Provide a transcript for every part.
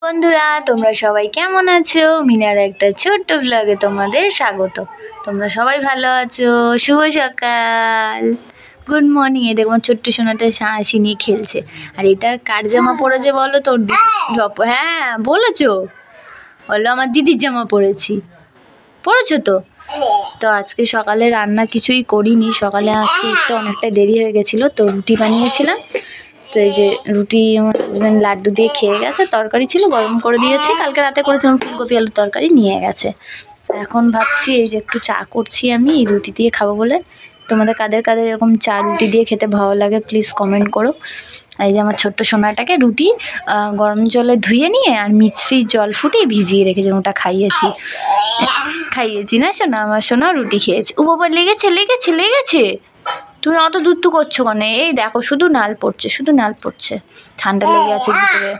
বন্ধুরা তোমরা সবাই কেমন আছো? মিনার একটা ছোট্ট ব্লগে তোমাদের স্বাগত। তোমরা সবাই ভালো আছো? শুভ সকাল, গুড মর্নিং। এই দেখো ছোট্ট সোনাটা হাসি নিয়ে খেলছে। আর এটা কার জামা পরেছে বলো? তোর হ্যাঁ বলেছো, বলো আমার দিদির জামা পরেছি। পরেছো তো? তো আজকে সকালে রান্না কিছুই করিনি। সকালে আজকে একটু অনেকটা দেরি হয়ে গেছিলো, তো রুটি বানিয়েছিলাম। তো এই যে রুটি আমার হাজব্যান্ড লাড্ডু দিয়ে খেয়ে গেছে, তরকারি ছিল গরম করে দিয়েছি, কালকে রাতে করেছিলাম ফুলকপি আলুর তরকারি, নিয়ে গেছে। এখন ভাবছি এই যে একটু চা করছি আমি রুটি দিয়ে খাবো বলে। তোমাদের কাদের কাদের এরকম চা রুটি দিয়ে খেতে ভালো লাগে প্লিজ কমেন্ট করো। এই যে আমার ছোট্ট সোনাটাকে রুটি গরম জলে ধুয়ে নিয়ে আর মিছরি জল ফুটিয়ে ভিজিয়ে রেখেছি, ওটা খাইয়েছি না সোনা? আমার সোনা রুটি খেয়েছে। ও বাবা লেগেছে লেগেছে লেগেছে, তুমি অত দূর তো করছো কেন? এই দেখো শুধু নাল পড়ছে, ঠান্ডা লেগে আছে ভিতরে,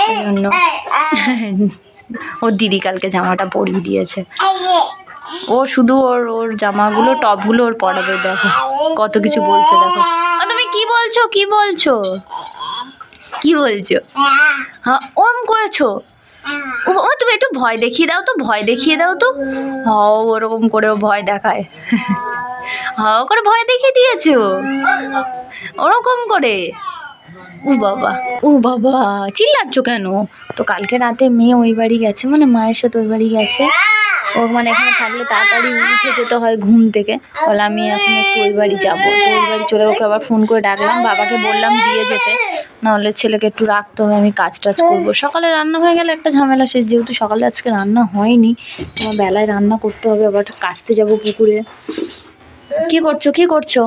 ওই জন্য। ওর দিদি কালকে জামাটা পরিয়ে দিয়েছে, ও শুধু ওর জামাগুলো টপগুলো ওর পরাবে। দেখো কত কিছু বলছে, দেখো। তুমি কি বলছো? হ্যাঁ ওম করেছো? ও তুমি একটু ভয় দেখিয়ে দাও তো। ওরকম করেও ভয় দেখায়। করে ভয় দেখিয়ে দিয়েছো ওরকম করে। ও বাবা চিল্লাচ্ছ কেন? তো কালকে রাতে মেয়ে ওই বাড়ি গেছে, মানে মায়ের সাথে ওই বাড়ি গেছে। ও মানে এখানে থাকলে তাড়াতাড়ি উঠে যেতে হয় ঘুম থেকে, বলে আমি এখন একটু ওই বাড়ি যাবো। তো ওই বাড়ি চলে, ওকে আবার ফোন করে ডাকলাম, বাবাকে বললাম দিয়ে যেতে, নাহলে ছেলেকে একটু রাখতে হবে, আমি কাজ করবো। সকালে রান্না হয়ে গেলে একটা ঝামেলা শেষ, যেহেতু সকালে আজকে রান্না হয়নি, তোমার বেলায় রান্না করতে হবে, আবার কাচতে যাবো পুকুরে। কি করছো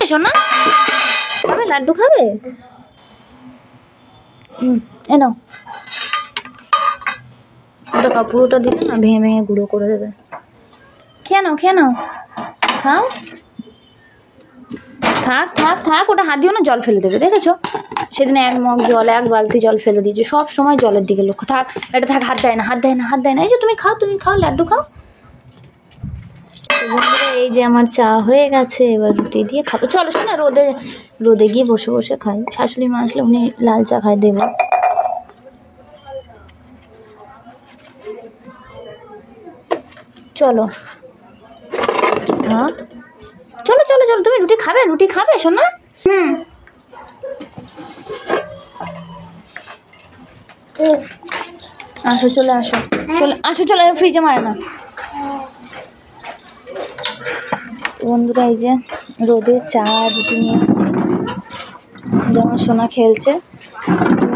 এসো না? খাবে লাড্ডু খাবে? এনো ওটা কাপড়টা দিলে না ভেঙে ভেঙে গুঁড়ো করে দেবে। খেয়ে নাও খাও। থাক ওটা হাত দিও না, জল ফেলে দেবে। দেখেছো সেদিন এক মগ জল, এক বালতি জল ফেলে দিয়েছে। সব সময় জলের দিকে লক্ষ্য। থাক হাত দেয় না। এই যে তুমি খাও লাড্ডু খাও। বন্ধুরা এই যে আমার চা হয়ে গেছে, এবার রুটি দিয়ে খাবো। চলো শোনা, রোদে গিয়ে বসে খাই। শাশুড়ি মা আসলে উনি লাল চা খাই, দেবো। চলো তুমি রুটি খাবে শোনা? চলে আসো ফ্রিজে মারে না। বন্ধুরা এই যে রোদে চা রুটি নিয়ে এসেছি, যেমন সোনা খেলছে,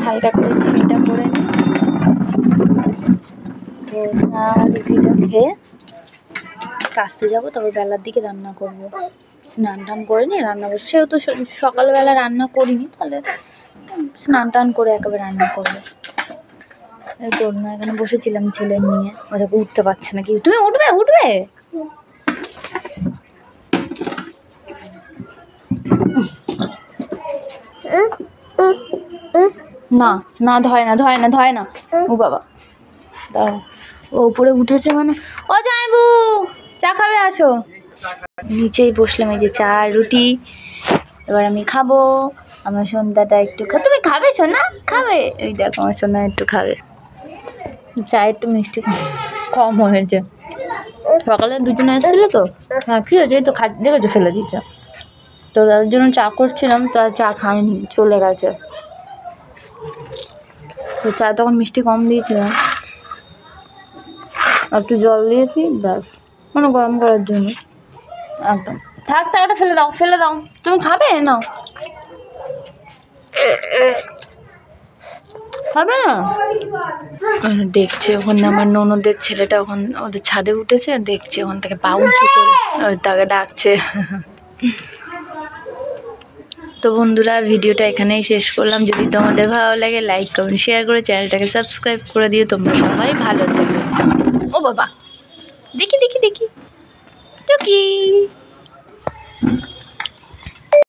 হালকা করে খিমিটা করে নিই। তো চা রুটিটা খেয়ে কাচতে যাবো, তবে বেলার দিকে রান্না করবো। স্নান টান করে নিয়ে রান্না করবো, সেহেতু সকালবেলা রান্না করিনি, তাহলে স্নান টান করে একেবারে রান্না করবো। না এখানে বসেছিলাম ছেলে নিয়ে, ওদেরকে উঠতে পারছে না। কি তুমি উঠবে? না ধয় না। ও বাবা দাঁড়া, ও উপরে উঠেছে মানে। ও যাইবু চা খাবে, আসো। নিচেই বসলাম, এই যে চা রুটি, এবার আমি খাবো। আমার সন্ধ্যাটা একটু তুমি খাবে সোনা? খাবে? এই দেখো আমার সোনা একটু খাবে। চা একটু মিষ্টি কম হয়েছে, সকালে দুজনে এসেছিলো তো। হ্যাঁ কি হয়েছে? তো দেখেছো ফেলে দিয়েছ। তো তাদের জন্য চা করছিলাম, তারা চা খায়নি, চলে গেছে। তো চা তখন মিষ্টি কম দিয়েছিলাম, একটু জল দিয়েছি ব্যাস, মানে গরম করার জন্য। একদম থাক ওটা ফেলে দাও। তুমি খাবে? নাও। খাবে না? দেখছে ওখানে আমার ননদের ছেলেটা, ওখান ওদের ছাদে উঠেছে, দেখছে ওখান থেকে পা উঁচু করে তাকে ডাকছে। তো বন্ধুরা ভিডিওটা এখানেই শেষ করলাম। যদি তোমাদের ভালো লাগে লাইক কমেন্ট শেয়ার করে চ্যানেলটাকে সাবস্ক্রাইব করে দিও। তোমরা সবাই ভালো থেকো। ও বাবা দেখি টুকি।